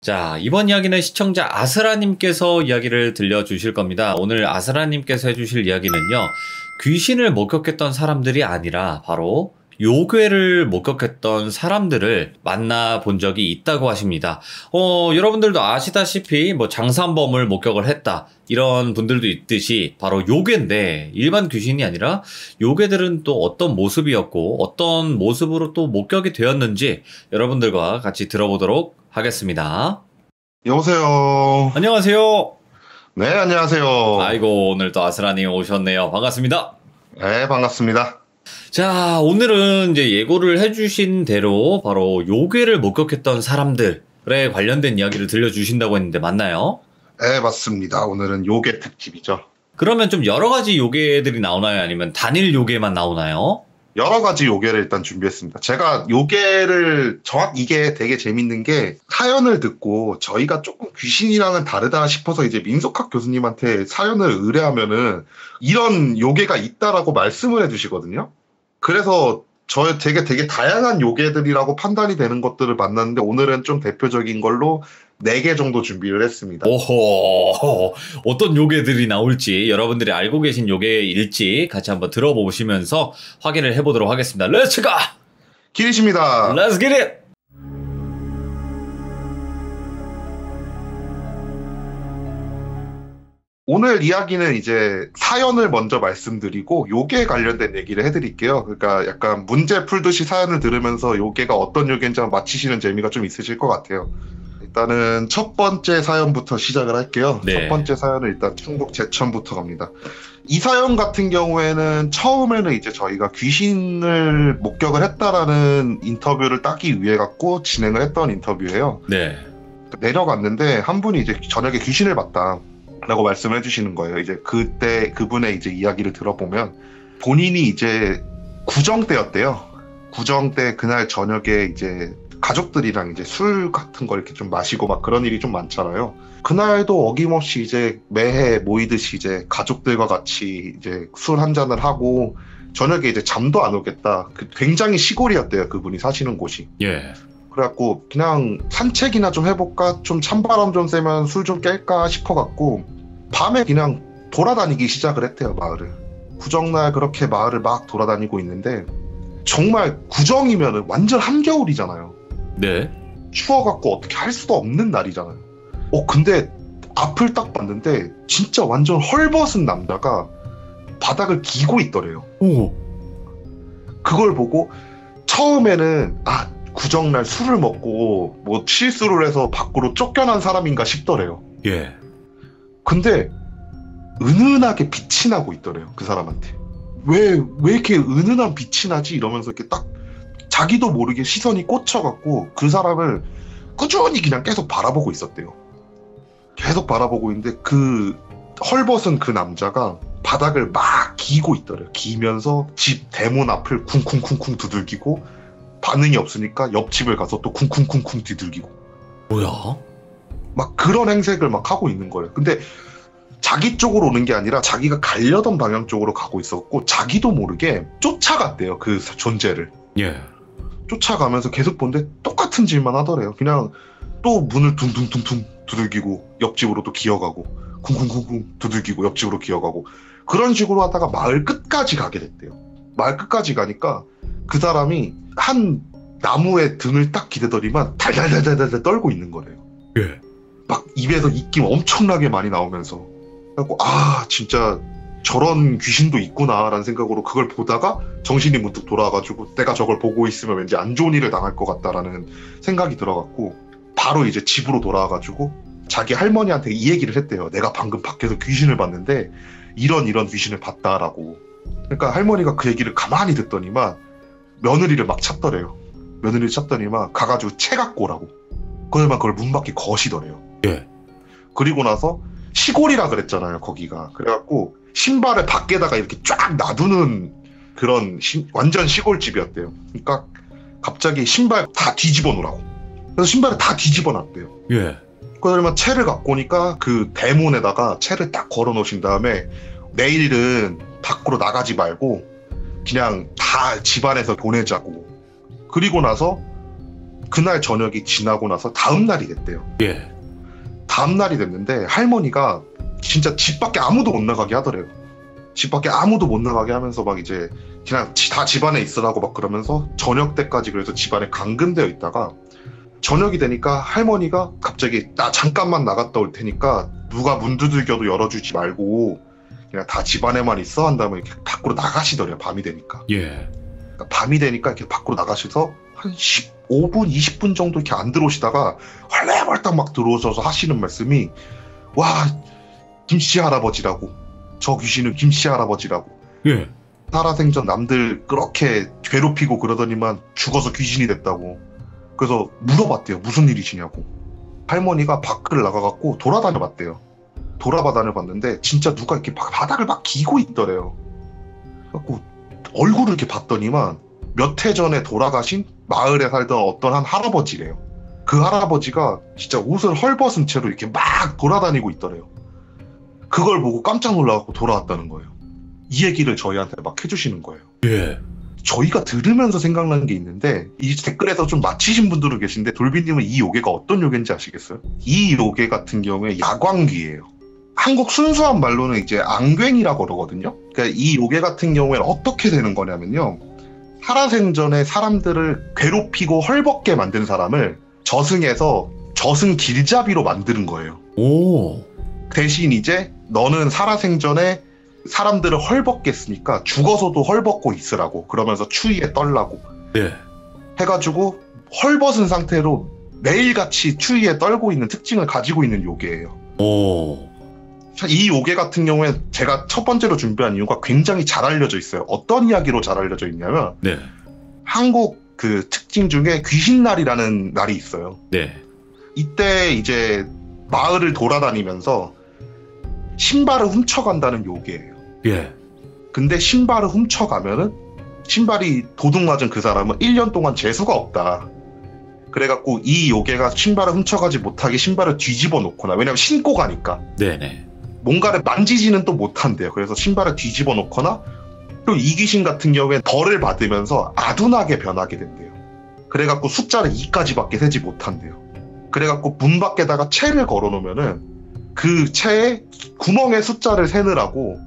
자, 이번 이야기는 시청자 아스라님께서 이야기를 들려주실 겁니다. 오늘 아스라님께서 해주실 이야기는요, 귀신을 목격했던 사람들이 아니라 바로 요괴를 목격했던 사람들을 만나본 적이 있다고 하십니다. 여러분들도 아시다시피 장산범을 목격을 했다, 이런 분들도 있듯이 바로 요괴인데, 일반 귀신이 아니라 요괴들은 또 어떤 모습이었고 어떤 모습으로 또 목격이 되었는지 여러분들과 같이 들어보도록 하겠습니다. 여보세요. 안녕하세요. 네, 안녕하세요. 아이고, 오늘 또 아스라님 오셨네요. 반갑습니다. 네, 반갑습니다. 자, 오늘은 이제 예고를 해주신 대로 바로 요괴를 목격했던 사람들에 관련된 이야기를 들려주신다고 했는데 맞나요? 네, 맞습니다. 오늘은 요괴 특집이죠. 그러면 좀 여러 가지 요괴들이 나오나요? 아니면 단일 요괴만 나오나요? 여러 가지 요괴를 일단 준비했습니다. 제가 요괴를 이게 되게 재밌는 게, 사연을 듣고 저희가 조금 귀신이랑은 다르다 싶어서 이제 민속학 교수님한테 사연을 의뢰하면은 이런 요괴가 있다라고 말씀을 해주시거든요. 그래서 되게 다양한 요괴들이라고 판단이 되는 것들을 만났는데, 오늘은 좀 대표적인 걸로 4개 정도 준비를 했습니다. 오호, 어떤 요괴들이 나올지, 여러분들이 알고 계신 요괴일지 같이 한번 들어보시면서 확인을 해보도록 하겠습니다. 렛츠 가! 기리십니다. 렛츠 기 잇! 오늘 이야기는 이제 사연을 먼저 말씀드리고 요괴에 관련된 얘기를 해드릴게요. 그러니까 약간 문제 풀듯이 사연을 들으면서 요괴가 어떤 요괴인지 맞히시는 재미가 좀 있으실 것 같아요. 일단은 첫 번째 사연부터 시작을 할게요. 네. 첫 번째 사연은 일단 충북 제천부터 갑니다. 이 사연 같은 경우에는 처음에는 이제 저희가 귀신을 목격을 했다라는 인터뷰를 따기 위해 갖고 진행을 했던 인터뷰예요. 네. 내려갔는데 한 분이 이제 저녁에 귀신을 봤다 라고 말씀을 해주시는 거예요. 이제 그때 그분의 이제 이야기를 들어보면, 본인이 이제 구정 때였대요. 구정 때 그날 저녁에 이제 가족들이랑 이제 술 같은 거 이렇게 좀 마시고 막 그런 일이 좀 많잖아요. 그날도 어김없이 이제 매해 모이듯이 이제 가족들과 같이 이제 술 한 잔을 하고 저녁에 이제 잠도 안 오겠다. 굉장히 시골이었대요, 그분이 사시는 곳이. 예. 그래갖고 그냥 산책이나 좀 해볼까, 좀 찬바람 좀 쐬면 술 좀 깰까 싶어갖고 밤에 그냥 돌아다니기 시작을 했대요, 마을을. 구정날 그렇게 마을을 막 돌아다니고 있는데, 정말 구정이면은 완전 한겨울이잖아요. 네. 추워갖고 어떻게 할 수도 없는 날이잖아요. 근데 앞을 딱 봤는데 진짜 완전 헐벗은 남자가 바닥을 기고 있더래요. 오. 그걸 보고 처음에는 구정날 술을 먹고 실수를 해서 밖으로 쫓겨난 사람인가 싶더래요. 예. 근데 은은하게 빛이 나고 있더래요, 그 사람한테. 왜 이렇게 은은한 빛이 나지? 이러면서 이렇게 딱 자기도 모르게 시선이 꽂혀갖고 그 사람을 꾸준히 그냥 계속 바라보고 있었대요. 계속 바라보고 있는데 그 헐벗은 그 남자가 바닥을 막 기고 있더래요. 기면서 집 대문 앞을 쿵쿵쿵쿵 두들기고, 반응이 없으니까 옆집을 가서 또 쿵쿵쿵쿵 뒤들기고. 뭐야? 막 그런 행색을 막 하고 있는 거예요. 근데 자기 쪽으로 오는 게 아니라 자기가 가려던 방향 쪽으로 가고 있었고, 자기도 모르게 쫓아갔대요, 그 존재를. 예. 쫓아가면서 계속 보는데 똑같은 짓만 하더래요. 그냥 또 문을 둥둥둥둥 두들기고 옆집으로 또 기어가고, 쿵쿵쿵쿵 두들기고 옆집으로 기어가고, 그런 식으로 하다가 마을 끝까지 가게 됐대요. 마을 끝까지 가니까 그 사람이 한 나무에 등을 딱 기대더니만 달달달달달 떨고 있는 거래요. 예. 막 입에서 입김 엄청나게 많이 나오면서. 그래갖고 진짜 저런 귀신도 있구나라는 생각으로 그걸 보다가 정신이 문득 돌아와가지고, 내가 저걸 보고 있으면 왠지 안 좋은 일을 당할 것 같다라는 생각이 들어갖고 바로 이제 집으로 돌아와가지고 자기 할머니한테 이 얘기를 했대요. 내가 방금 밖에서 귀신을 봤는데 이런 귀신을 봤다라고. 그러니까 할머니가 그 얘기를 가만히 듣더니만 며느리를 막 찾더래요. 며느리를 찾더니만 가가지고 채 갖고 오라고. 그걸 문 밖에 거시더래요. 예. 그리고 나서 시골이라 그랬잖아요, 거기가. 그래갖고 신발을 밖에다가 이렇게 쫙 놔두는 그런 완전 시골집이었대요. 그러니까 갑자기 신발 다 뒤집어 놓으라고. 그래서 신발을 다 뒤집어 놨대요. 예. 그러면 채를 갖고 오니까 그 대문에다가 채를 딱 걸어 놓으신 다음에, 내일은 밖으로 나가지 말고 그냥 다 집안에서 보내자고. 그리고 나서 그날 저녁이 지나고 나서 다음 날이 됐대요. 예. 다음 날이 됐는데 할머니가 진짜 집 밖에 아무도 못 나가게 하더래요. 집 밖에 아무도 못 나가게 하면서 막 이제 그냥 다 집안에 있으라고 막 그러면서 저녁 때까지 그래서 집안에 감금되어 있다가 저녁이 되니까 할머니가 갑자기 나 잠깐만 나갔다 올 테니까 누가 문 두들겨도 열어주지 말고 그냥 다 집안에만 있어 한 다음에 이렇게 밖으로 나가시더래요. 밤이 되니까. 예. 그러니까 밤이 되니까 이렇게 밖으로 나가셔서 한 15분, 20분 정도 이렇게 안 들어오시다가 헐레벌떡 막 들어오셔서 하시는 말씀이 와, 김씨 할아버지라고. 저 귀신은 김씨 할아버지라고. 예. 살아생전 남들 그렇게 괴롭히고 그러더니만 죽어서 귀신이 됐다고. 그래서 물어봤대요. 무슨 일이시냐고. 할머니가 밖을 나가갖고 돌아다녀 봤대요. 돌아다녀 봤는데 진짜 누가 이렇게 바닥을 막 기고 있더래요. 그래갖고 얼굴을 이렇게 봤더니만 몇 해 전에 돌아가신 마을에 살던 어떤 한 할아버지래요. 그 할아버지가 진짜 옷을 헐벗은 채로 이렇게 막 돌아다니고 있더래요. 그걸 보고 깜짝 놀라갖고 돌아왔다는 거예요. 이 얘기를 저희한테 막 해주시는 거예요. 예. 저희가 들으면서 생각나는 게 있는데 이 댓글에서 좀 맞히신 분들은 계신데 돌비님은 이 요괴가 어떤 요괴인지 아시겠어요? 이 요괴 같은 경우에 야광귀예요. 한국 순수한 말로는 이제 앙괭이라고 그러거든요. 그러니까 이 요괴 같은 경우에는 어떻게 되는 거냐면요. 살아생전에 사람들을 괴롭히고 헐벗게 만든 사람을 저승에서 저승 길잡이로 만드는 거예요. 오. 대신 이제 너는 살아생전에 사람들을 헐벗게 했으니까 죽어서도 헐벗고 있으라고 그러면서 추위에 떨라고 예. 해가지고 헐벗은 상태로 매일같이 추위에 떨고 있는 특징을 가지고 있는 요괴예요. 오. 이 요괴 같은 경우에 제가 첫 번째로 준비한 이유가 굉장히 잘 알려져 있어요. 어떤 이야기로 잘 알려져 있냐면 네. 한국 그 특징 중에 귀신날이라는 날이 있어요. 네. 이때 이제 마을을 돌아다니면서 신발을 훔쳐간다는 요괴예요. 예. 근데 신발을 훔쳐가면은 신발이 도둑 맞은 그 사람은 1년 동안 재수가 없다. 그래갖고 이 요괴가 신발을 훔쳐가지 못하게 신발을 뒤집어 놓거나 왜냐면 신고 가니까 네네. 뭔가를 만지지는 또 못한대요. 그래서 신발을 뒤집어 놓거나 또 이 귀신 같은 경우에 벌을 받으면서 아둔하게 변하게 된대요. 그래갖고 숫자를 2까지밖에 세지 못한대요. 그래갖고 문 밖에다가 채를 걸어 놓으면은 그 채에 구멍에 숫자를 세느라고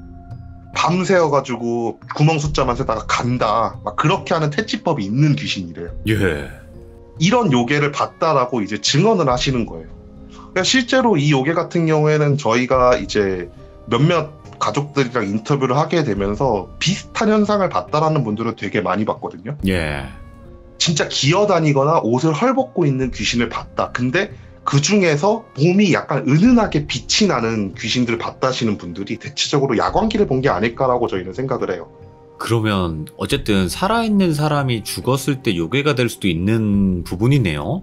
밤새워가지고 구멍 숫자만 세다가 간다. 막 그렇게 하는 퇴치법이 있는 귀신이래요. 예. 이런 요괴를 봤다라고 이제 증언을 하시는 거예요. 그러니까 실제로 이 요괴 같은 경우에는 저희가 이제 몇몇 가족들이랑 인터뷰를 하게 되면서 비슷한 현상을 봤다라는 분들은 되게 많이 봤거든요. 예. 진짜 기어다니거나 옷을 헐벗고 있는 귀신을 봤다. 근데 그 중에서 몸이 약간 은은하게 빛이 나는 귀신들을 봤다시는 분들이 대체적으로 야광기를 본 게 아닐까라고 저희는 생각을 해요. 그러면 어쨌든 살아있는 사람이 죽었을 때 요괴가 될 수도 있는 부분이네요.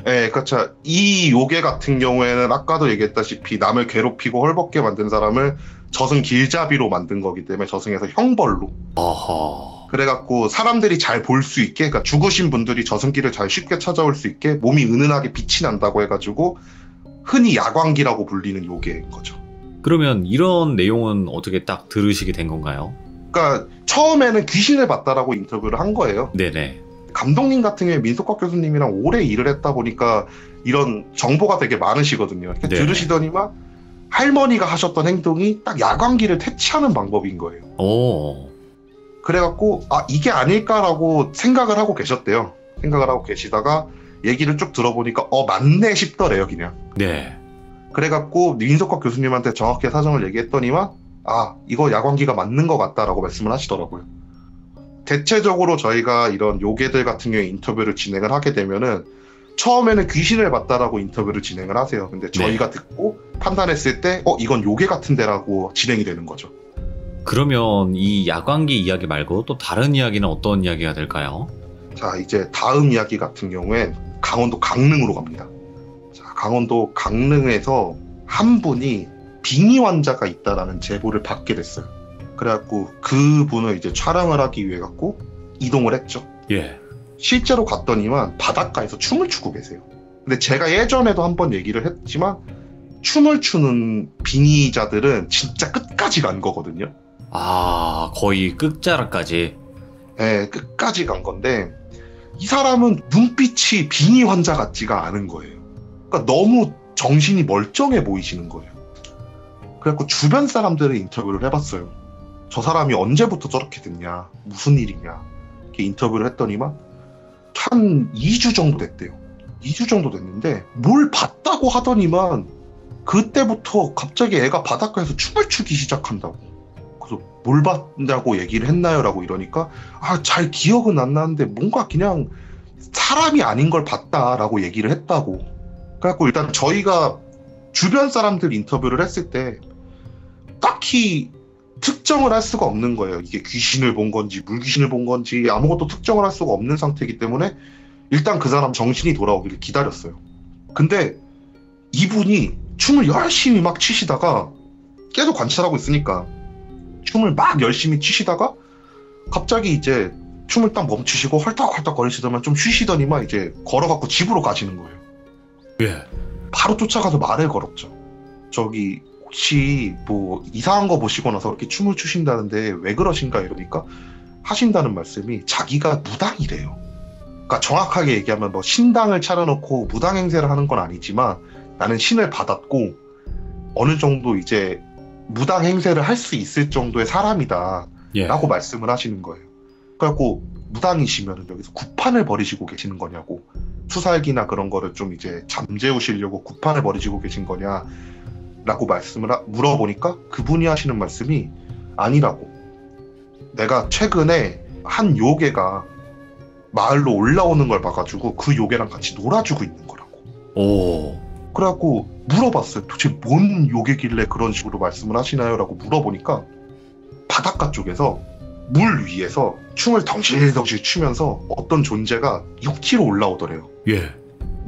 네, 그렇죠. 이 요괴 같은 경우에는 아까도 얘기했다시피 남을 괴롭히고 헐벗게 만든 사람을 저승 길잡이로 만든 거기 때문에 저승에서 형벌로. 아하. 그래갖고 사람들이 잘 볼 수 있게, 그러니까 죽으신 분들이 저승길을 잘 쉽게 찾아올 수 있게 몸이 은은하게 빛이 난다고 해가지고 흔히 야광기라고 불리는 요괴인 거죠. 그러면 이런 내용은 어떻게 딱 들으시게 된 건가요? 그러니까 처음에는 귀신을 봤다라고 인터뷰를 한 거예요. 네네. 감독님 같은 경우에 민석학 교수님이랑 오래 일을 했다 보니까 이런 정보가 되게 많으시거든요. 네. 들으시더니만 할머니가 하셨던 행동이 딱 야광기를 퇴치하는 방법인 거예요. 오. 그래갖고 아 이게 아닐까라고 생각을 하고 계셨대요. 생각을 하고 계시다가 얘기를 쭉 들어보니까 맞네 싶더래요 그냥. 네. 그래갖고 민석학 교수님한테 정확히 사정을 얘기했더니만 아 이거 야광기가 맞는 것 같다라고 말씀을 하시더라고요. 대체적으로 저희가 이런 요괴들 같은 경우에 인터뷰를 진행을 하게 되면은 처음에는 귀신을 봤다라고 인터뷰를 진행을 하세요. 근데 저희가 듣고 판단했을 때 이건 요괴 같은데라고 진행이 되는 거죠. 그러면 이 야광기 이야기 말고 또 다른 이야기는 어떤 이야기가 될까요? 자 이제 다음 이야기 같은 경우엔 강원도 강릉으로 갑니다. 자 강원도 강릉에서 한 분이 빙의 환자가 있다라는 제보를 받게 됐어요. 그래갖고 그분을 이제 촬영을 하기 위해 갖고 이동을 했죠. 예. 실제로 갔더니만 바닷가에서 춤을 추고 계세요. 근데 제가 예전에도 한번 얘기를 했지만 춤을 추는 빙의자들은 진짜 끝까지 간 거거든요. 아, 거의 끝자락까지. 네, 끝까지 간 건데 이 사람은 눈빛이 빙의 환자 같지가 않은 거예요. 그러니까 너무 정신이 멀쩡해 보이시는 거예요. 그래갖고 주변 사람들의 인터뷰를 해봤어요. 저 사람이 언제부터 저렇게 됐냐, 무슨 일이냐, 이렇게 인터뷰를 했더니만 한 2주 정도 됐대요. 2주 정도 됐는데 뭘 봤다고 하더니만 그때부터 갑자기 애가 바닷가에서 춤을 추기 시작한다고. 그래서 뭘 봤냐고 얘기를 했나요? 라고 이러니까 잘 기억은 안 나는데 뭔가 그냥 사람이 아닌 걸 봤다라고 얘기를 했다고. 그래갖고 일단 저희가 주변 사람들 인터뷰를 했을 때 딱히 특정을 할 수가 없는 거예요. 이게 귀신을 본 건지 물귀신을 본 건지 아무것도 특정을 할 수가 없는 상태이기 때문에 일단 그 사람 정신이 돌아오기를 기다렸어요. 근데 이분이 춤을 열심히 막 추시다가 계속 관찰하고 있으니까 춤을 막 열심히 추시다가 갑자기 이제 춤을 딱 멈추시고 헐떡헐떡 거리시더만 좀 쉬시더니만 이제 걸어갖고 집으로 가시는 거예요. 예. 바로 쫓아가서 말을 걸었죠. 저기 혹시 뭐 이상한 거 보시고 나서 이렇게 춤을 추신다는데 왜 그러신가 이러니까 하신다는 말씀이 자기가 무당이래요. 그러니까 정확하게 얘기하면 뭐 신당을 차려놓고 무당 행세를 하는 건 아니지만 나는 신을 받았고 어느 정도 이제 무당 행세를 할 수 있을 정도의 사람이다 라고 말씀을 하시는 거예요. 그래갖고 무당이시면 여기서 구판을 벌이시고 계시는 거냐고, 수살기나 그런 거를 좀 이제 잠재우시려고 구판을 벌이시고 계신 거냐 라고 물어보니까 그분이 하시는 말씀이 아니라고. 내가 최근에 한 요괴가 마을로 올라오는 걸 봐가지고 그 요괴랑 같이 놀아주고 있는 거라고. 오. 그래갖고 물어봤어요. 도대체 뭔 요괴길래 그런 식으로 말씀을 하시나요? 라고 물어보니까 바닷가 쪽에서 물 위에서 춤을 덩실덩실 추면서 어떤 존재가 육지로 올라오더래요. 예.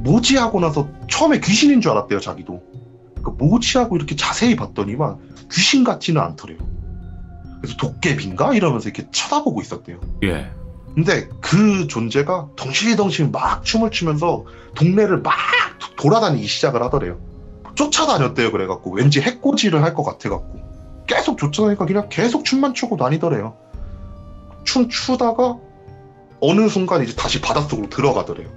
뭐지 하고 나서 처음에 귀신인 줄 알았대요, 자기도. 뭐지 하고 이렇게 자세히 봤더니만 귀신 같지는 않더래요. 그래서 도깨비인가? 이러면서 이렇게 쳐다보고 있었대요. 예. 근데 그 존재가 덩실덩실 막 춤을 추면서 동네를 막 돌아다니기 시작을 하더래요. 쫓아다녔대요. 그래갖고 왠지 해코지를 할 것 같아갖고 계속 쫓아다니니까 그냥 계속 춤만 추고 다니더래요. 춤 추다가 어느 순간 이제 다시 바닷속으로 들어가더래요.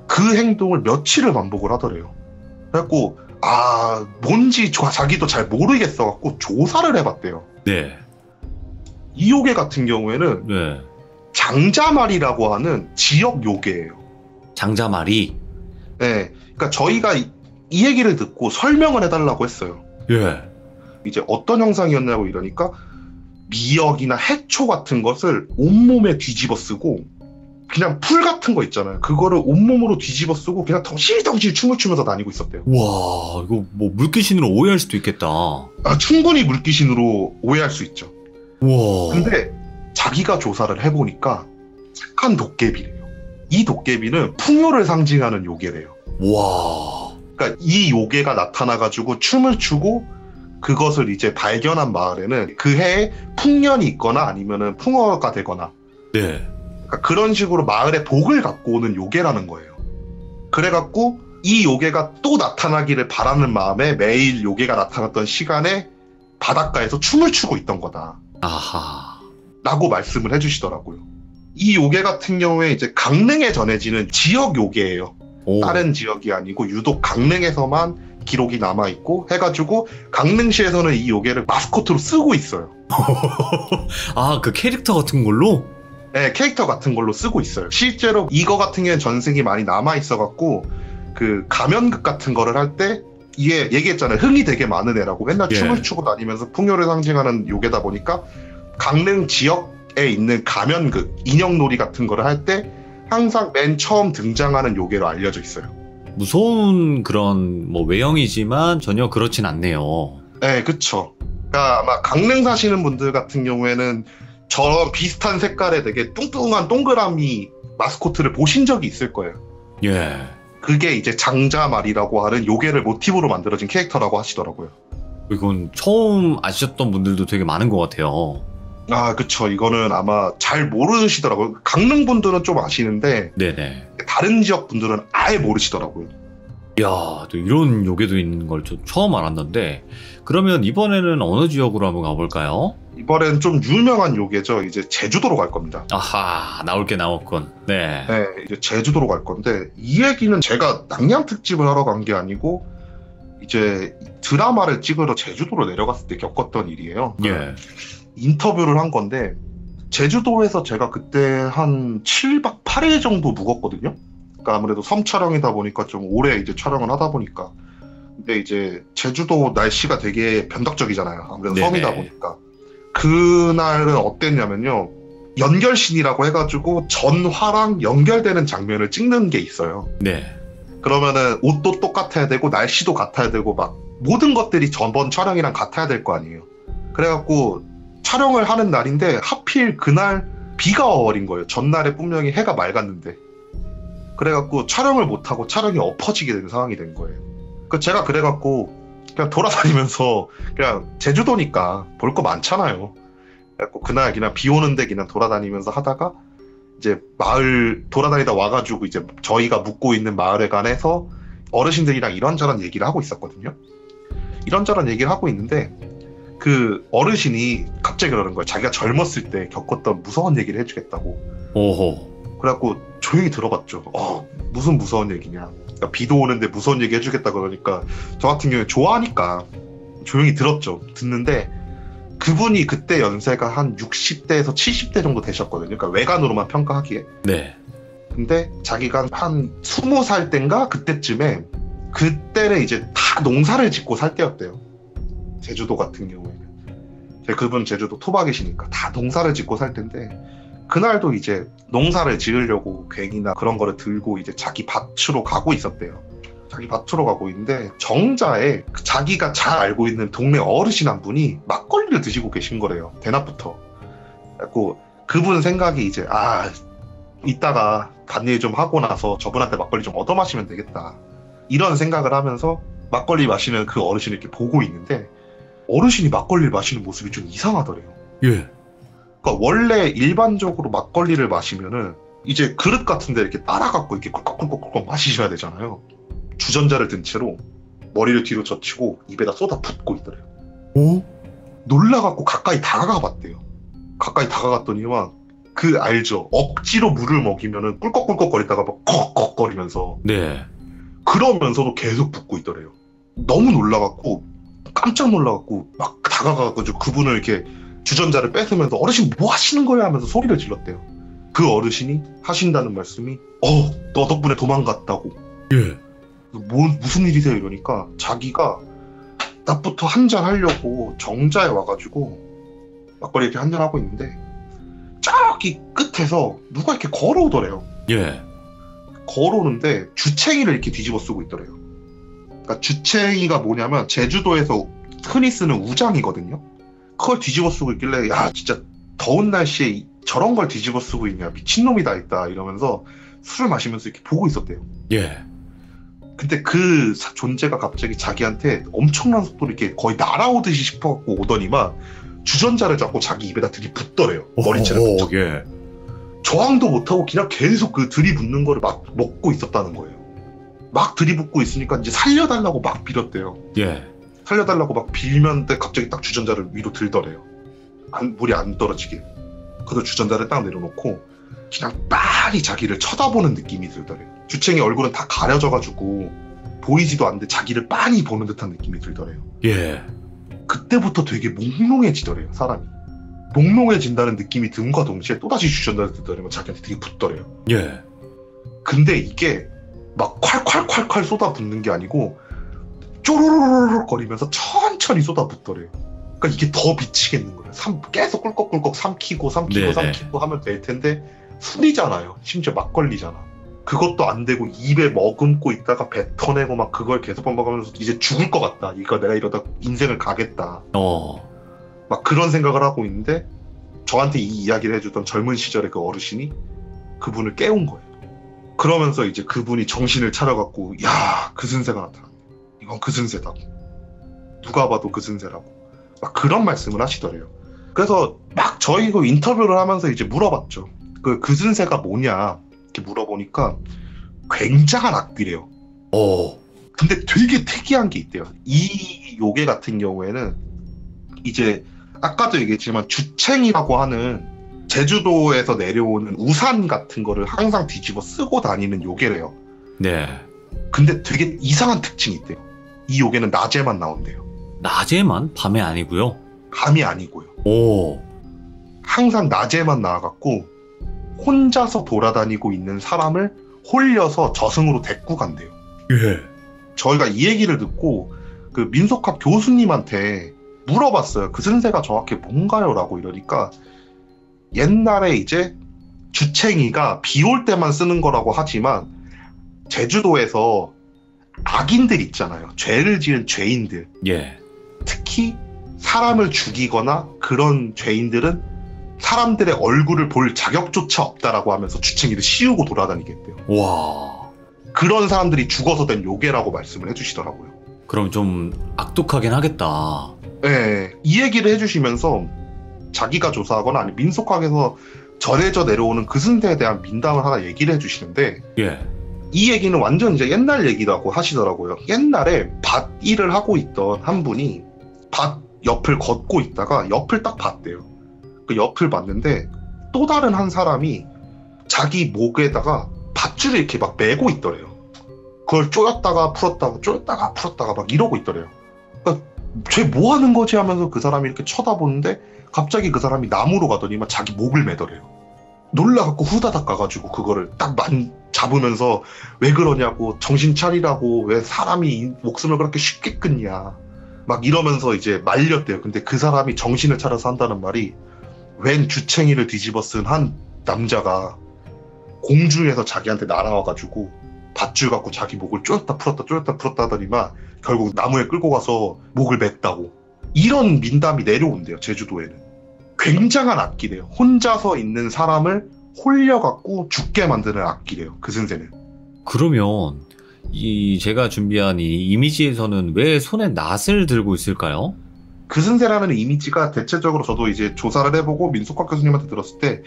그 행동을 며칠을 반복을 하더래요. 그래갖고 뭔지 자기도 잘 모르겠어갖고 조사를 해봤대요. 네. 이 요괴 같은 경우에는 네. 장자말이라고 하는 지역 요괴예요. 장자말이? 네. 그러니까 저희가 이 얘기를 듣고 설명을 해달라고 했어요. 예. 이제 어떤 형상이었냐고 이러니까 미역이나 해초 같은 것을 온몸에 뒤집어 쓰고 그냥 풀 같은 거 있잖아요. 그거를 온몸으로 뒤집어 쓰고 그냥 덩실덩실 춤을 추면서 다니고 있었대요. 와, 이거 뭐 물귀신으로 오해할 수도 있겠다. 충분히 물귀신으로 오해할 수 있죠. 와. 근데 자기가 조사를 해보니까 착한 도깨비래요. 이 도깨비는 풍요를 상징하는 요괴래요. 와. 그러니까 이 요괴가 나타나가지고 춤을 추고 그것을 이제 발견한 마을에는 그 해에 풍년이 있거나 아니면은 풍어가 되거나. 네. 그러니까 그런 식으로 마을에 복을 갖고 오는 요괴라는 거예요. 그래갖고 이 요괴가 또 나타나기를 바라는 마음에 매일 요괴가 나타났던 시간에 바닷가에서 춤을 추고 있던 거다. 아하. 라고 말씀을 해주시더라고요. 이 요괴 같은 경우에 이제 강릉에 전해지는 지역 요괴예요. 오. 다른 지역이 아니고 유독 강릉에서만 기록이 남아있고 해가지고 강릉시에서는 이 요괴를 마스코트로 쓰고 있어요. 그 캐릭터 같은 걸로? 네, 캐릭터 같은 걸로 쓰고 있어요. 실제로 이거 같은 경우는 전승이 많이 남아있어갖고 그 가면극 같은 거를 할 때 이게 얘기했잖아요. 흥이 되게 많은 애라고. 맨날 춤을 추고 다니면서 풍요를 상징하는 요괴다 보니까 강릉 지역에 있는 가면극, 인형놀이 같은 거를 할 때 항상 맨 처음 등장하는 요괴로 알려져 있어요. 무서운 그런 뭐 외형이지만 전혀 그렇진 않네요. 네, 그쵸. 그러니까 아마 강릉 사시는 분들 같은 경우에는 저런 비슷한 색깔의 되게 뚱뚱한 동그라미 마스코트를 보신 적이 있을 거예요. 예. 그게 이제 장자말이라고 하는 요괴를 모티브로 만들어진 캐릭터라고 하시더라고요. 이건 처음 아셨던 분들도 되게 많은 것 같아요. 그쵸. 이거는 아마 잘 모르시더라고요. 강릉 분들은 좀 아시는데 네네. 다른 지역 분들은 아예 모르시더라고요. 이야, 또 이런 요괴도 있는 걸 저 처음 알았는데, 그러면 이번에는 어느 지역으로 한번 가볼까요? 이번엔 좀 유명한 요괴죠. 이제 제주도로 갈 겁니다. 아하, 나올 게 나왔군. 네. 네, 이제 제주도로 갈 건데 이 얘기는 제가 낭량 특집을 하러 간 게 아니고 이제 드라마를 찍으러 제주도로 내려갔을 때 겪었던 일이에요. 예. 인터뷰를 한 건데 제주도에서 제가 그때 한 7박 8일 정도 묵었거든요. 그러니까 아무래도 섬 촬영이다 보니까 좀 오래 이제 촬영을 하다 보니까 근데 이제 제주도 날씨가 되게 변덕적이잖아요. 아무래도 네네. 섬이다 보니까 그날은 어땠냐면요. 연결신이라고 해가지고 전화랑 연결되는 장면을 찍는 게 있어요. 네. 그러면은 옷도 똑같아야 되고 날씨도 같아야 되고 막 모든 것들이 전번 촬영이랑 같아야 될 거 아니에요. 그래갖고 촬영을 하는 날인데 하필 그날 비가 와버린 거예요. 전날에 분명히 해가 맑았는데. 그래갖고 촬영을 못하고 촬영이 엎어지게 된 상황이 된 거예요. 제가 그래갖고 그냥 돌아다니면서 그냥 제주도니까 볼 거 많잖아요. 그래갖고 그날 그냥 비 오는데 그냥 돌아다니면서 하다가 이제 마을 돌아다니다 와가지고 이제 저희가 묵고 있는 마을에 관해서 어르신들이랑 이런저런 얘기를 하고 있었거든요. 이런저런 얘기를 하고 있는데 그 어르신이 갑자기 그러는 거예요. 자기가 젊었을 때 겪었던 무서운 얘기를 해주겠다고. 오호. 그래갖고 조용히 들어봤죠. 무슨 무서운 얘기냐. 그러니까 비도 오는데 무서운 얘기 해주겠다 그러니까 저 같은 경우에 좋아하니까 조용히 들었죠. 듣는데 그분이 그때 연세가 한 60대에서 70대 정도 되셨거든요. 그러니까 외관으로만 평가하기에. 네. 근데 자기가 한 20살 땐가 그때쯤에 그때는 이제 다 농사를 짓고 살 때였대요. 제주도 같은 경우에는. 그분 제주도 토박이시니까 다 농사를 짓고 살 텐데 그날도 이제 농사를 지으려고 괭이나 그런 거를 들고 이제 자기 밭으로 가고 있었대요. 자기 밭으로 가고 있는데 정자에 자기가 잘 알고 있는 동네 어르신 한 분이 막걸리를 드시고 계신 거래요. 대낮부터. 그래서 그분 생각이 이제 이따가 밭일 좀 하고 나서 저분한테 막걸리 좀 얻어 마시면 되겠다. 이런 생각을 하면서 막걸리 마시는 그 어르신을 이렇게 보고 있는데 어르신이 막걸리를 마시는 모습이 좀 이상하더래요. 예. 그러니까 원래 일반적으로 막걸리를 마시면은 이제 그릇 같은 데 이렇게 따라갖고 이렇게 꿀꺽꿀꺽꿀꺽 마시셔야 되잖아요. 주전자를 든 채로 머리를 뒤로 젖히고 입에다 쏟아 붓고 있더래요. 오? 놀라갖고 가까이 다가가 봤대요. 가까이 다가갔더니만 알죠. 억지로 물을 먹이면은 꿀꺽꿀꺽거리다가 막 꺽꺽거리면서 네. 그러면서도 계속 붓고 있더래요. 너무 놀라갖고 깜짝 놀라갖고 막 다가가가지고 그분을 이렇게 주전자를 뺏으면서 어르신 뭐 하시는 거야 하면서 소리를 질렀대요. 그 어르신이 하신다는 말씀이 너 덕분에 도망갔다고. 예. 무슨 일이세요 이러니까 자기가 낮부터 한잔 하려고 정자에 와가지고 막걸리 이렇게 한잔 하고 있는데 저기 끝에서 누가 이렇게 걸어오더래요. 예. 걸어오는데 주챙이를 이렇게 뒤집어 쓰고 있더래요. 그러니까 주챙이가 뭐냐면 제주도에서 흔히 쓰는 우장이거든요. 그걸 뒤집어 쓰고 있길래 야 진짜 더운 날씨에 저런 걸 뒤집어 쓰고 있냐 미친놈이 다 있다 이러면서 술을 마시면서 이렇게 보고 있었대요. 예. 근데 그 존재가 갑자기 자기한테 엄청난 속도로 이렇게 거의 날아오듯이 싶어갖고 오더니만 주전자를 잡고 자기 입에다 들이붓더래요. 머리채를 붙여. 예. 저항도 못하고 그냥 계속 그 들이붓는 거를 막 먹고 있었다는 거예요. 막 들이붓고 있으니까 이제 살려달라고 막 빌었대요. 예. 살려달라고 막 빌면데 갑자기 딱 주전자를 위로 들더래요. 물이 안 떨어지게. 그래서 주전자를 딱 내려놓고 그냥 빤히 자기를 쳐다보는 느낌이 들더래요. 주챙이 얼굴은 다 가려져가지고 보이지도 않는데 자기를 빤히 보는 듯한 느낌이 들더래요. 예. 그때부터 되게 몽롱해지더래요, 사람이. 몽롱해진다는 느낌이 든과 동시에 또다시 주전자를 들더래요. 자기한테 되게 붙더래요. 예. 근데 이게 막 콸콸콸콸 쏟아붓는 게 아니고 쪼로로로로 거리면서 천천히 쏟아붓더래요. 그러니까 이게 더 미치겠는 거예요. 계속 꿀꺽꿀꺽 삼키고 네네. 하면 될 텐데 술이잖아요. 심지어 막걸리잖아. 그것도 안 되고 입에 머금고 있다가 뱉어내고 막 그걸 계속 반복하면서 이제 죽을 것 같다. 이거 내가 이러다 인생을 가겠다. 막 그런 생각을 하고 있는데 저한테 이 이야기를 해주던 젊은 시절의 그 어르신이 그분을 깨운 거예요. 그러면서 이제 그분이 정신을 차려갖고 야, 그슨새가 나타났네. 이건 그슨새다고. 누가 봐도 그슨새라고. 막 그런 말씀을 하시더래요. 그래서 막 저희 그 인터뷰를 하면서 이제 물어봤죠. 그 그슨새가 뭐냐 이렇게 물어보니까 굉장한 악귀래요. 근데 되게 특이한 게 있대요. 이 요괴 같은 경우에는 이제 아까도 얘기했지만 주챙이라고 하는 제주도에서 내려오는 우산 같은 거를 항상 뒤집어 쓰고 다니는 요괴래요. 네. 근데 되게 이상한 특징이 있대요. 이 요괴는 낮에만 나온대요. 낮에만? 밤에 아니고요? 밤이 아니고요. 오. 항상 낮에만 나와갖고 혼자서 돌아다니고 있는 사람을 홀려서 저승으로 데리고 간대요. 예. 저희가 이 얘기를 듣고 그 민속학 교수님한테 물어봤어요. 그 선세가 정확히 뭔가요? 라고 이러니까 옛날에 이제 주챙이가 비 올 때만 쓰는 거라고 하지만 제주도에서 악인들 있잖아요. 죄를 지은 죄인들. 예. 특히 사람을 죽이거나 그런 죄인들은 사람들의 얼굴을 볼 자격조차 없다라고 하면서 주챙이를 씌우고 돌아다니겠대요. 와. 그런 사람들이 죽어서 된 요괴라고 말씀을 해주시더라고요. 그럼 좀 악독하긴 하겠다. 네, 이 얘기를 해주시면서 자기가 조사하거나 아니 민속학에서 전해져 내려오는 그 승대에 대한 민담을 하나 얘기를 해주시는데 예. 이 얘기는 완전 이제 옛날 얘기라고 하시더라고요. 옛날에 밭 일을 하고 있던 한 분이 밭 옆을 걷고 있다가 옆을 딱 봤대요. 그 옆을 봤는데 또 다른 한 사람이 자기 목에다가 밧줄을 이렇게 막 메고 있더래요. 그걸 쪼였다가 풀었다가 쪼였다가 풀었다가 막 이러고 있더래요. 그러니까 쟤 뭐 하는 거지 하면서 그 사람이 이렇게 쳐다보는데 갑자기 그 사람이 나무로 가더니만 자기 목을 매더래요. 놀라갖고 후다닥 가가지고 그거를 딱 잡으면서 왜 그러냐고, 정신 차리라고, 왜 사람이 목숨을 그렇게 쉽게 끊냐 막 이러면서 이제 말렸대요. 근데 그 사람이 정신을 차려서 한다는 말이 웬 주챙이를 뒤집어 쓴 한 남자가 공중에서 자기한테 날아와가지고 밧줄 갖고 자기 목을 쪼였다 풀었다 하더니만 결국 나무에 끌고 가서 목을 맸다고. 이런 민담이 내려온대요. 제주도에는. 굉장한 악기래요. 혼자서 있는 사람을 홀려갖고 죽게 만드는 악기래요. 그 선생은. 그러면 이 제가 준비한 이 이미지에서는 왜 손에 낫을 들고 있을까요? 그 선생라는 이미지가 대체적으로 저도 이제 조사를 해보고 민속학 교수님한테 들었을 때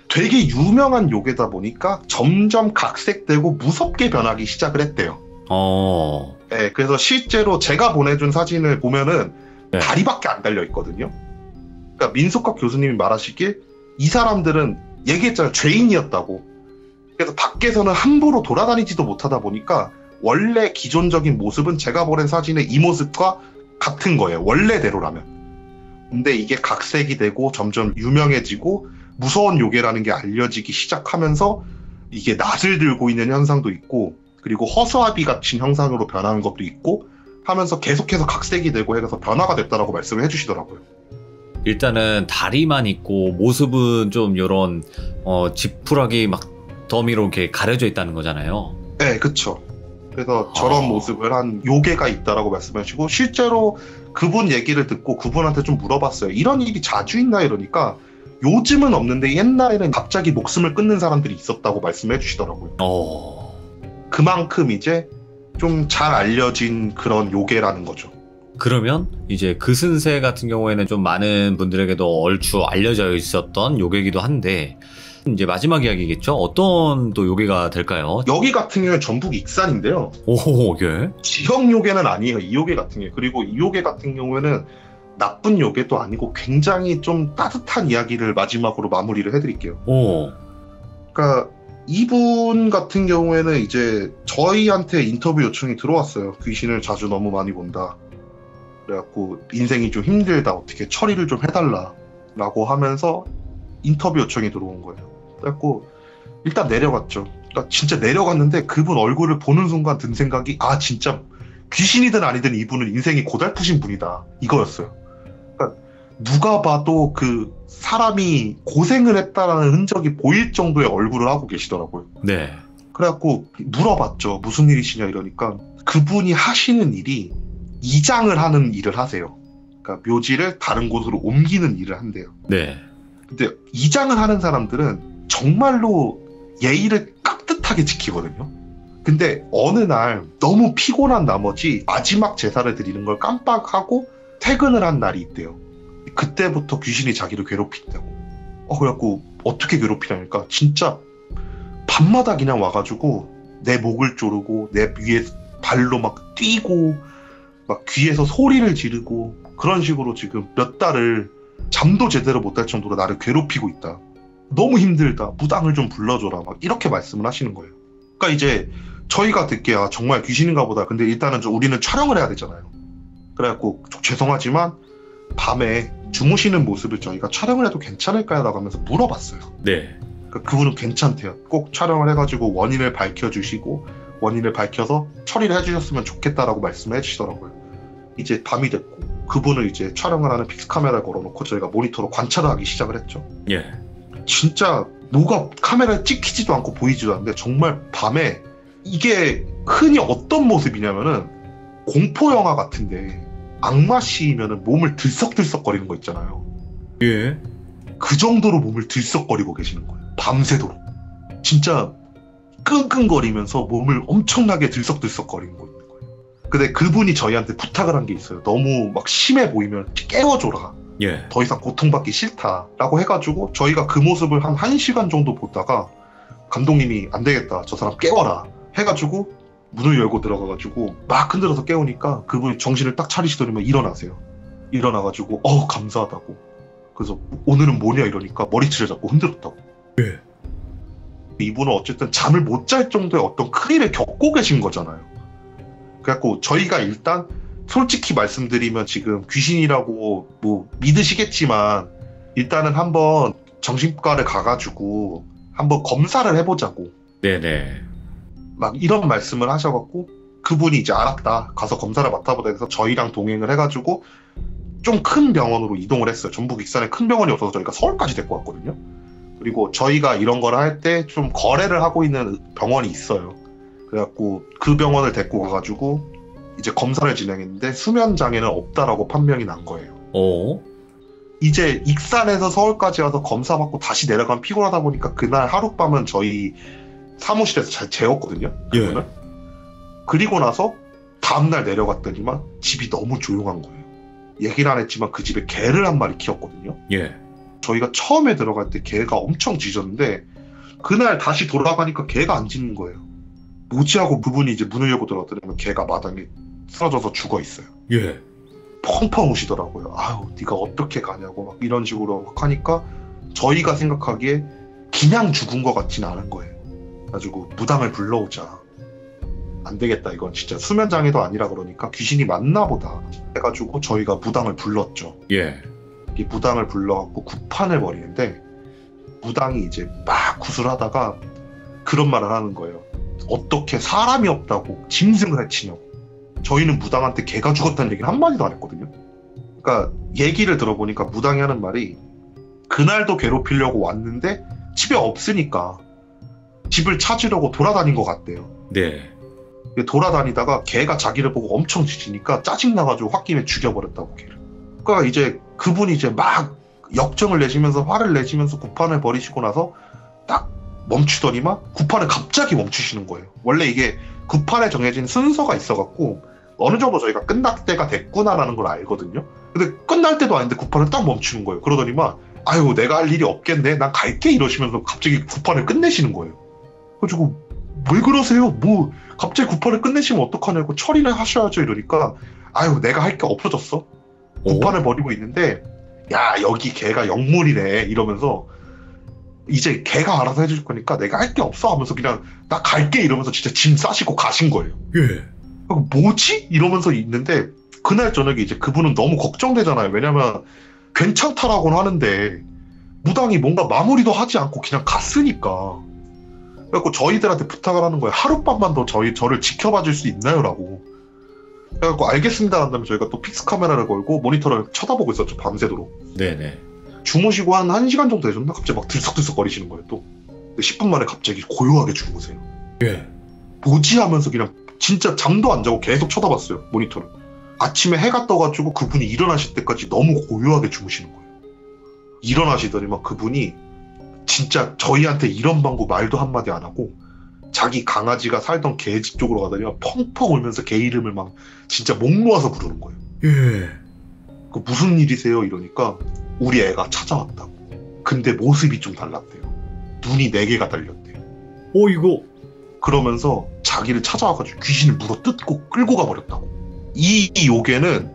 되게 유명한 요괴다 보니까 점점 각색되고 무섭게 변하기 시작을 했대요. 네, 그래서 실제로 제가 보내준 사진을 보면은 네. 다리밖에 안 달려 있거든요. 그러니까 민속학 교수님이 말하시길 이 사람들은 얘기했잖아요. 죄인이었다고. 그래서 밖에서는 함부로 돌아다니지도 못하다 보니까 원래 기존적인 모습은 제가 보낸 사진의 이 모습과 같은 거예요. 원래대로라면. 근데 이게 각색이 되고 점점 유명해지고 무서운 요괴라는 게 알려지기 시작하면서 이게 낫을 들고 있는 현상도 있고 그리고 허수아비 같은 형상으로 변하는 것도 있고 하면서 계속해서 각색이 되고 해서 변화가 됐다라고 말씀을 해주시더라고요. 일단은 다리만 있고 모습은 좀 요런 지푸라기 막 더미로 이렇게 가려져 있다는 거잖아요. 네, 그쵸. 그래서 저런 모습을 한 요괴가 있다라고 말씀하시고 실제로 그분 얘기를 듣고 그분한테 좀 물어봤어요. 이런 일이 자주 있나 이러니까 요즘은 없는데 옛날에는 갑자기 목숨을 끊는 사람들이 있었다고 말씀해 주시더라고요. 그만큼 이제 좀 잘 알려진 그런 요괴라는 거죠. 그러면 이제 그슨세 같은 경우에는 좀 많은 분들에게도 얼추 알려져 있었던 요괴이기도 한데 이제 마지막 이야기겠죠? 어떤 또 요괴가 될까요? 여기 같은 경우는 전북 익산인데요. 오, 예. 지형 요괴는 아니에요. 이 요괴 같은 경우. 그리고 이 요괴 같은 경우에는 나쁜 요괴도 아니고 굉장히 좀 따뜻한 이야기를 마지막으로 마무리를 해드릴게요. 오. 그러니까 이분 같은 경우에는 이제 저희한테 인터뷰 요청이 들어왔어요. 귀신을 자주 너무 많이 본다. 그래갖고 인생이 좀 힘들다. 어떻게 처리를 좀 해달라. 라고 하면서 인터뷰 요청이 들어온 거예요. 그래갖고 일단 내려갔죠. 그러니까 진짜 내려갔는데 그분 얼굴을 보는 순간 든 생각이 진짜 귀신이든 아니든 이분은 인생이 고달프신 분이다. 이거였어요. 그러니까 누가 봐도 그 사람이 고생을 했다라는 흔적이 보일 정도의 얼굴을 하고 계시더라고요. 네. 그래갖고 물어봤죠. 무슨 일이시냐 이러니까 그분이 하시는 일이 이장을 하는 일을 하세요. 그러니까 묘지를 다른 곳으로 옮기는 일을 한대요. 네. 근데 이장을 하는 사람들은 정말로 예의를 깍듯하게 지키거든요. 근데 어느 날 너무 피곤한 나머지 마지막 제사를 드리는 걸 깜빡하고 퇴근을 한 날이 있대요. 그때부터 귀신이 자기를 괴롭힌다고. 그래갖고 어떻게 괴롭히냐니까 진짜 밤마다 그냥 와가지고 내 목을 조르고 내 위에 발로 막 뛰고 막 귀에서 소리를 지르고 그런 식으로 지금 몇 달을 잠도 제대로 못 할 정도로 나를 괴롭히고 있다. 너무 힘들다. 무당을 좀 불러줘라. 막 이렇게 말씀을 하시는 거예요. 그러니까 이제 저희가 듣기에 아, 정말 귀신인가 보다. 근데 일단은 우리는 촬영을 해야 되잖아요. 그래갖고 죄송하지만 밤에 주무시는 모습을 저희가 촬영을 해도 괜찮을까요? 라고 하면서 물어봤어요. 네. 그러니까 그분은 괜찮대요. 꼭 촬영을 해가지고 원인을 밝혀주시고 원인을 밝혀서 처리를 해주셨으면 좋겠다라고 말씀을 해주시더라고요. 이제 밤이 됐고 그분을 이제 촬영을 하는 픽스 카메라를 걸어놓고 저희가 모니터로 관찰을 하기 시작을 했죠. 예. 진짜 뭐가 카메라에 찍히지도 않고 보이지도 않는데 정말 밤에 이게 흔히 어떤 모습이냐면은 공포 영화 같은데 악마 씨면은 몸을 들썩들썩거리는 거 있잖아요. 예. 그 정도로 몸을 들썩거리고 계시는 거예요. 밤새도록. 진짜 끙끙거리면서 몸을 엄청나게 들썩들썩거리는 거예요. 근데 그분이 저희한테 부탁을 한 게 있어요. 너무 막 심해 보이면 깨워줘라. 예. 더 이상 고통받기 싫다라고 해가지고 저희가 그 모습을 한 1시간 정도 보다가 감독님이 안 되겠다. 저 사람 깨워라. 해가지고 문을 열고 들어가가지고 막 흔들어서 깨우니까 그분이 정신을 딱 차리시더니만 일어나세요. 일어나가지고 감사하다고. 그래서 오늘은 뭐냐 이러니까 머리채를 잡고 흔들었다고. 예. 이분은 어쨌든 잠을 못 잘 정도의 어떤 큰일을 겪고 계신 거잖아요. 그래갖고 저희가 일단 솔직히 말씀드리면 지금 귀신이라고 뭐 믿으시겠지만 일단은 한번 정신과를 가가지고 한번 검사를 해보자고. 네네. 막 이런 말씀을 하셔갖고 그분이 이제 알았다. 가서 검사를 맡아보자 해서 저희랑 동행을 해가지고 좀 큰 병원으로 이동을 했어요. 전북 익산에 큰 병원이 없어서 저희가 서울까지 데리고 왔거든요. 그리고 저희가 이런 거를 할 때 좀 거래를 하고 있는 병원이 있어요. 그래갖고 그 병원을 데리고 가가지고 이제 검사를 진행했는데 수면 장애는 없다라고 판명이 난 거예요. 이제 익산에서 서울까지 와서 검사 받고 다시 내려가면 피곤하다 보니까 그날 하룻밤은 저희 사무실에서 잘 재웠거든요. 그분을. 예. 그리고 나서 다음날 내려갔더니만 집이 너무 조용한 거예요. 얘기를 안 했지만 그 집에 개를 한 마리 키웠거든요. 예. 저희가 처음에 들어갈 때 개가 엄청 짖었는데 그날 다시 돌아가니까 개가 안 짖는 거예요. 뭐지 하고 그분이 이제 문을 열고 들어갔더니 개가 마당에 쓰러져서 죽어 있어요. 예. 펑펑 우시더라고요. 아유, 네가 어떻게 가냐고 막 이런 식으로 막 하니까 저희가 생각하기에 그냥 죽은 것 같지는 않은 거예요. 그래가지고 무당을 불러오자. 안 되겠다. 이건 진짜 수면장애도 아니라 그러니까 귀신이 맞나 보다. 해가지고 저희가 무당을 불렀죠. 예. 이 무당을 불러갖고 구판을 벌이는데 무당이 이제 막 구슬하다가 그런 말을 하는 거예요. 어떻게 사람이 없다고 짐승을 해치냐고. 저희는 무당한테 개가 죽었다는 얘기는 한마디도 안 했거든요. 그러니까 얘기를 들어보니까 무당이 하는 말이 그날도 괴롭히려고 왔는데 집에 없으니까 집을 찾으려고 돌아다닌 것 같대요. 네. 돌아다니다가 개가 자기를 보고 엄청 짖으니까 짜증나가지고 홧김에 죽여버렸다고 개를. 그러니까 이제 그분이 이제 막 역정을 내시면서 화를 내시면서 구판을 벌이시고 나서 딱 멈추더니만 구판을 갑자기 멈추시는 거예요. 원래 이게 구판에 정해진 순서가 있어갖고 어느 정도 저희가 끝날 때가 됐구나라는 걸 알거든요. 근데 끝날 때도 아닌데 구판을 딱 멈추는 거예요. 그러더니만 아유 내가 할 일이 없겠네 난 갈게 이러시면서 갑자기 구판을 끝내시는 거예요. 그래가지고 왜 그러세요? 뭐 갑자기 구판을 끝내시면 어떡하냐고 처리를 하셔야죠 이러니까 아유 내가 할 게 없어졌어. 구판을 벌이고 있는데 야 여기 걔가 영물이네 이러면서 이제 걔가 알아서 해줄 거니까 내가 할 게 없어 하면서 그냥 나 갈게 이러면서 진짜 짐 싸시고 가신 거예요. 예. 뭐지? 이러면서 있는데 그날 저녁에 이제 그분은 너무 걱정되잖아요. 왜냐면 괜찮다라고는 하는데 무당이 뭔가 마무리도 하지 않고 그냥 갔으니까. 그래갖고 저희들한테 부탁을 하는 거예요. 하룻밤만 더 저를 지켜봐 줄 수 있나요? 라고. 그래갖고 알겠습니다 한다면 저희가 또 픽스 카메라를 걸고 모니터를 쳐다보고 있었죠. 밤새도록. 네네. 주무시고 한 1시간 정도 되셨나? 갑자기 막 들썩들썩 거리시는 거예요 또. 근데 10분 만에 갑자기 고요하게 주무세요. 예. 뭐지 하면서 그냥 진짜 잠도 안 자고 계속 쳐다봤어요. 모니터를. 아침에 해가 떠가지고 그분이 일어나실 때까지 너무 고요하게 주무시는 거예요. 일어나시더니 막 그분이 진짜 저희한테 이런 방구 말도 한마디 안 하고 자기 강아지가 살던 개 집 쪽으로 가더니 막 펑펑 울면서 개 이름을 막 진짜 목 놓아서 부르는 거예요. 예. 그 무슨 일이세요? 이러니까 우리 애가 찾아왔다고. 근데 모습이 좀 달랐대요. 눈이 4개가 달렸대요. 이거. 그러면서 자기를 찾아와가지고 귀신을 물어 뜯고 끌고 가버렸다고. 이 요괴는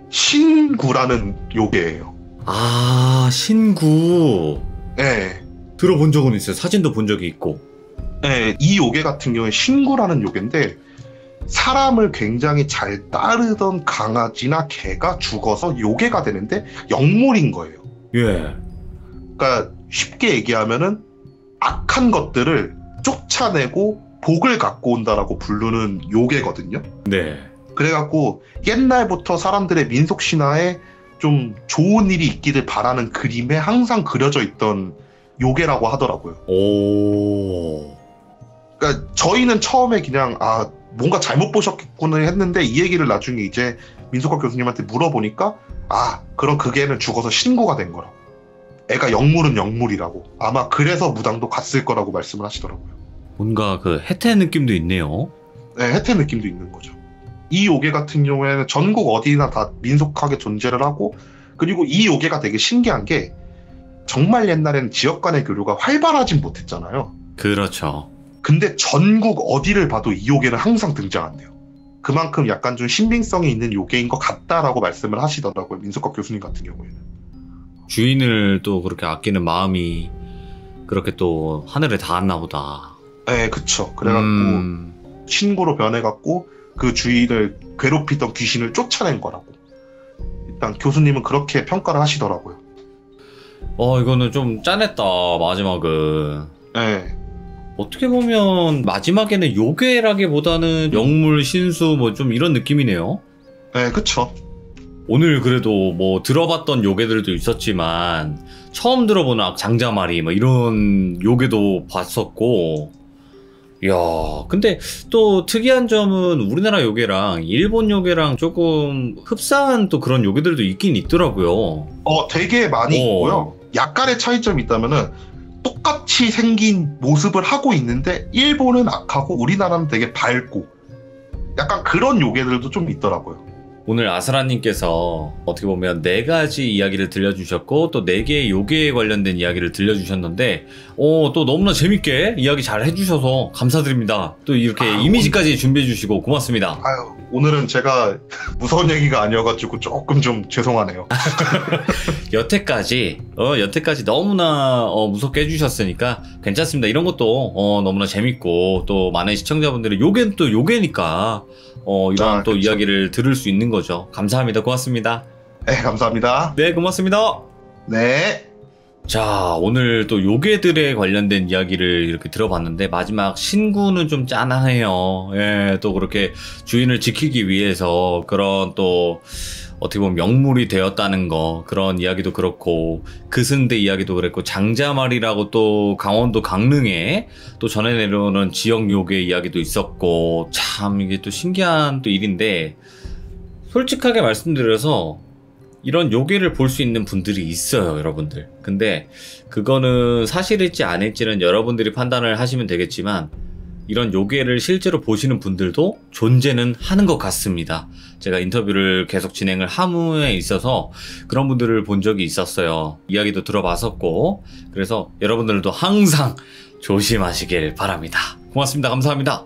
신구라는 요괴예요. 아, 신구. 예. 들어본 적은 있어요. 사진도 본 적이 있고. 예, 이 요괴 같은 경우에 신구라는 요괴인데 사람을 굉장히 잘 따르던 강아지나 개가 죽어서 요괴가 되는데 영물인 거예요. 예. 그러니까 쉽게 얘기하면은 악한 것들을 쫓아내고 복을 갖고 온다라고 부르는 요괴거든요. 네. 그래갖고 옛날부터 사람들의 민속 신화에 좀 좋은 일이 있기를 바라는 그림에 항상 그려져 있던 요괴라고 하더라고요. 오. 그러니까 저희는 처음에 그냥 뭔가 잘못 보셨구나 했는데 이 얘기를 나중에 이제 민속학 교수님한테 물어보니까 그럼 그 개는 죽어서 신고가 된 거라고. 애가 영물은 영물이라고. 아마 그래서 무당도 갔을 거라고 말씀을 하시더라고요. 뭔가 그 혜태 느낌도 있네요. 네, 혜태 느낌도 있는 거죠. 이 요괴 같은 경우에는 전국 어디나 다 민속하게 존재를 하고, 그리고 이 요괴가 되게 신기한 게 정말 옛날에는 지역 간의 교류가 활발하진 못했잖아요. 그렇죠. 근데 전국 어디를 봐도 이 요괴는 항상 등장한대요. 그만큼 약간 좀 신빙성이 있는 요괴인 것 같다라고 말씀을 하시더라고요. 민속학 교수님 같은 경우에는. 주인을 또 그렇게 아끼는 마음이 그렇게 또 하늘에 닿았나 보다. 네, 그쵸. 그래갖고 신고로 변해갖고 그 주인을 괴롭히던 귀신을 쫓아낸 거라고. 일단 교수님은 그렇게 평가를 하시더라고요. 이거는 좀 짠했다, 마지막은. 네. 어떻게 보면 마지막에는 요괴라기보다는 영물, 신수 뭐 좀 이런 느낌이네요. 네, 그쵸. 오늘 그래도 뭐 들어봤던 요괴들도 있었지만 처음 들어보는 장자마리 뭐 이런 요괴도 봤었고, 이야, 근데 또 특이한 점은 우리나라 요괴랑 일본 요괴랑 조금 흡사한 또 그런 요괴들도 있긴 있더라고요. 되게 많이 있고요. 약간의 차이점이 있다면은 똑같이 생긴 모습을 하고 있는데 일본은 악하고 우리나라는 되게 밝고 약간 그런 요괴들도 좀 있더라고요. 오늘 아스라님께서 어떻게 보면 4가지 이야기를 들려주셨고 또 4개의 요괴에 관련된 이야기를 들려주셨는데 또 너무나 재밌게 이야기 잘 해주셔서 감사드립니다. 또 이렇게 이미지까지 준비해주시고 고맙습니다. 오늘은 제가 무서운 얘기가 아니어가지고 조금 좀 죄송하네요. 여태까지 너무나 무섭게 해주셨으니까 괜찮습니다. 이런 것도 너무나 재밌고 또 많은 시청자분들이 요괴는 또 요괴니까 이런 또 그쵸. 이야기를 들을 수 있는 거죠. 감사합니다. 고맙습니다. 네, 감사합니다. 네, 고맙습니다. 네. 자, 오늘 또 요괴들에 관련된 이야기를 이렇게 들어봤는데 마지막 신구는 좀 짠하네요. 예, 또 그렇게 주인을 지키기 위해서 그런 또 어떻게 보면 명물이 되었다는 거, 그런 이야기도 그렇고 그승대 이야기도 그랬고 장자말이라고 또 강원도 강릉에 또 전해 내려오는 지역 요괴 이야기도 있었고, 참 이게 또 신기한 또 일인데, 솔직하게 말씀드려서 이런 요괴를 볼 수 있는 분들이 있어요, 여러분들. 근데 그거는 사실일지 아닐지는 여러분들이 판단을 하시면 되겠지만 이런 요괴를 실제로 보시는 분들도 존재는 하는 것 같습니다. 제가 인터뷰를 계속 진행을 함에 있어서 그런 분들을 본 적이 있었어요. 이야기도 들어봤었고, 그래서 여러분들도 항상 조심하시길 바랍니다. 고맙습니다. 감사합니다.